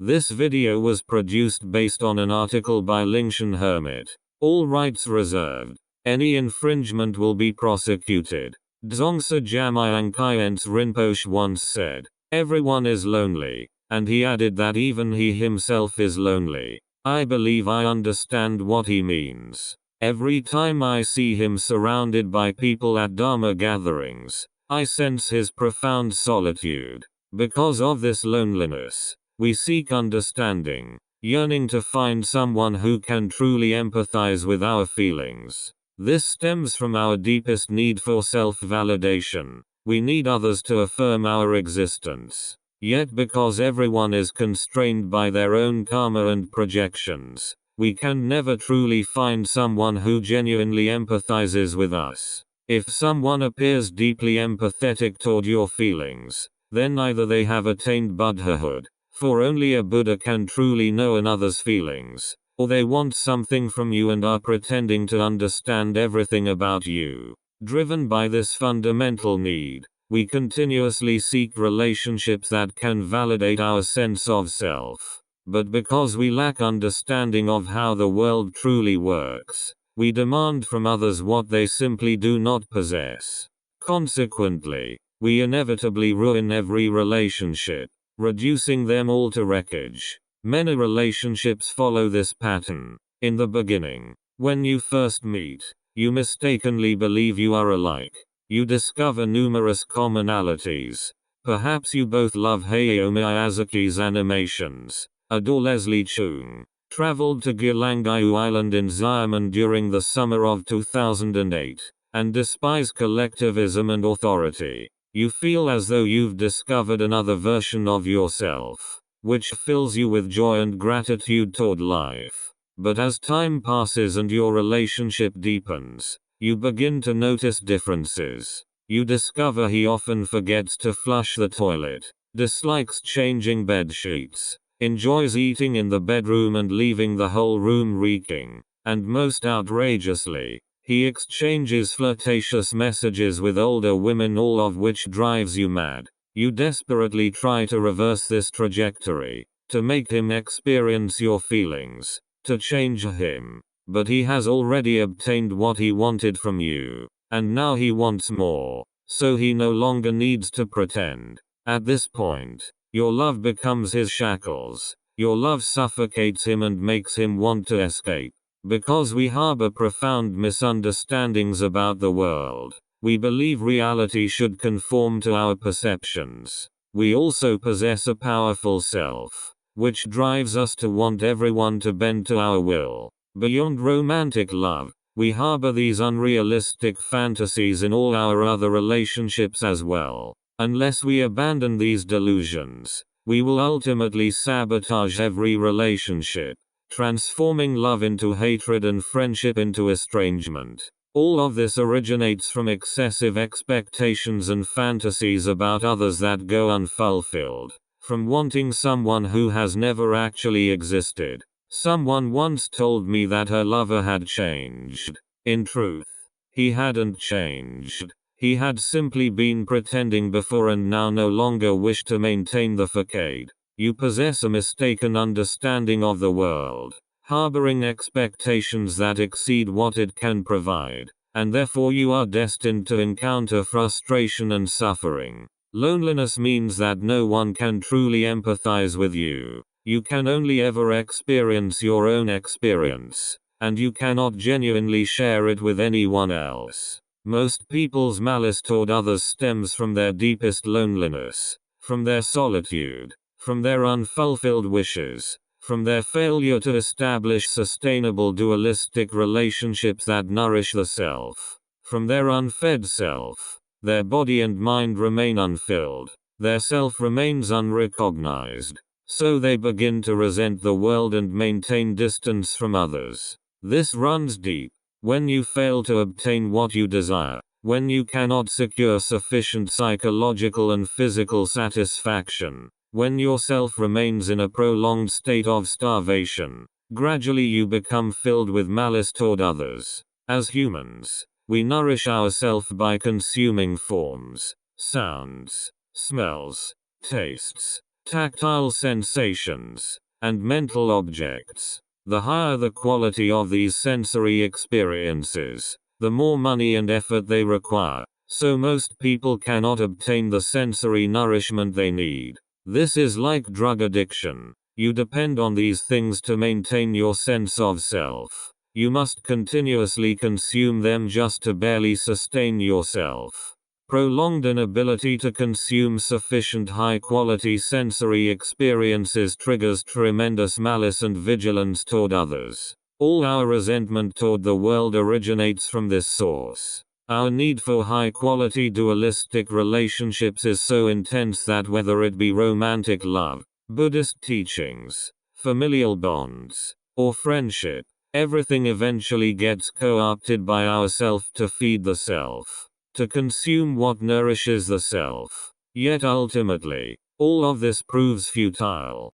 This video was produced based on an article by Lingshan Hermit. All rights reserved. Any infringement will be prosecuted. Dzongsa Jamyang Khyentse Rinpoche once said, "Everyone is lonely," and he added that even he himself is lonely. I believe I understand what he means. Every time I see him surrounded by people at Dharma gatherings, I sense his profound solitude. Because of this loneliness, we seek understanding, yearning to find someone who can truly empathize with our feelings. This stems from our deepest need for self-validation. We need others to affirm our existence. Yet because everyone is constrained by their own karma and projections, we can never truly find someone who genuinely empathizes with us. If someone appears deeply empathetic toward your feelings, then either they have attained Buddhahood, for only a Buddha can truly know another's feelings, or they want something from you and are pretending to understand everything about you. Driven by this fundamental need, we continuously seek relationships that can validate our sense of self. But because we lack understanding of how the world truly works, we demand from others what they simply do not possess. Consequently, we inevitably ruin every relationship, reducing them all to wreckage. Many relationships follow this pattern. In the beginning, when you first meet, you mistakenly believe you are alike. You discover numerous commonalities. Perhaps you both love Hayao Miyazaki's animations, adore Leslie Cheung, traveled to Gilangayu Island in Xiamen during the summer of 2008, and despise collectivism and authority. You feel as though you've discovered another version of yourself, which fills you with joy and gratitude toward life. But as time passes and your relationship deepens, you begin to notice differences. You discover he often forgets to flush the toilet, dislikes changing bed sheets, enjoys eating in the bedroom and leaving the whole room reeking, and most outrageously, he exchanges flirtatious messages with older women, all of which drives you mad. You desperately try to reverse this trajectory, to make him experience your feelings, to change him. But he has already obtained what he wanted from you, and now he wants more, so he no longer needs to pretend. At this point, your love becomes his shackles. Your love suffocates him and makes him want to escape. Because we harbor profound misunderstandings about the world, we believe reality should conform to our perceptions. We also possess a powerful self, which drives us to want everyone to bend to our will. Beyond romantic love, we harbor these unrealistic fantasies in all our other relationships as well. Unless we abandon these delusions, we will ultimately sabotage every relationship, transforming love into hatred and friendship into estrangement. All of this originates from excessive expectations and fantasies about others that go unfulfilled, from wanting someone who has never actually existed. Someone once told me that her lover had changed. In truth, he hadn't changed. He had simply been pretending before and now no longer wished to maintain the facade. You possess a mistaken understanding of the world, harboring expectations that exceed what it can provide, and therefore you are destined to encounter frustration and suffering. Loneliness means that no one can truly empathize with you. You can only ever experience your own experience, and you cannot genuinely share it with anyone else. Most people's malice toward others stems from their deepest loneliness, from their solitude, from their unfulfilled wishes, from their failure to establish sustainable dualistic relationships that nourish the self, from their unfed self. Their body and mind remain unfilled, their self remains unrecognized, so they begin to resent the world and maintain distance from others. This runs deep. When you fail to obtain what you desire, when you cannot secure sufficient psychological and physical satisfaction, when your self remains in a prolonged state of starvation, gradually you become filled with malice toward others. As humans, we nourish ourselves by consuming forms, sounds, smells, tastes, tactile sensations, and mental objects. The higher the quality of these sensory experiences, the more money and effort they require, so most people cannot obtain the sensory nourishment they need. This is like drug addiction. You depend on these things to maintain your sense of self. You must continuously consume them just to barely sustain yourself. Prolonged inability to consume sufficient high-quality sensory experiences triggers tremendous malice and vigilance toward others. All our resentment toward the world originates from this source. Our need for high-quality dualistic relationships is so intense that whether it be romantic love, Buddhist teachings, familial bonds, or friendship, everything eventually gets co-opted by ourself to feed the self, to consume what nourishes the self. Yet ultimately, all of this proves futile.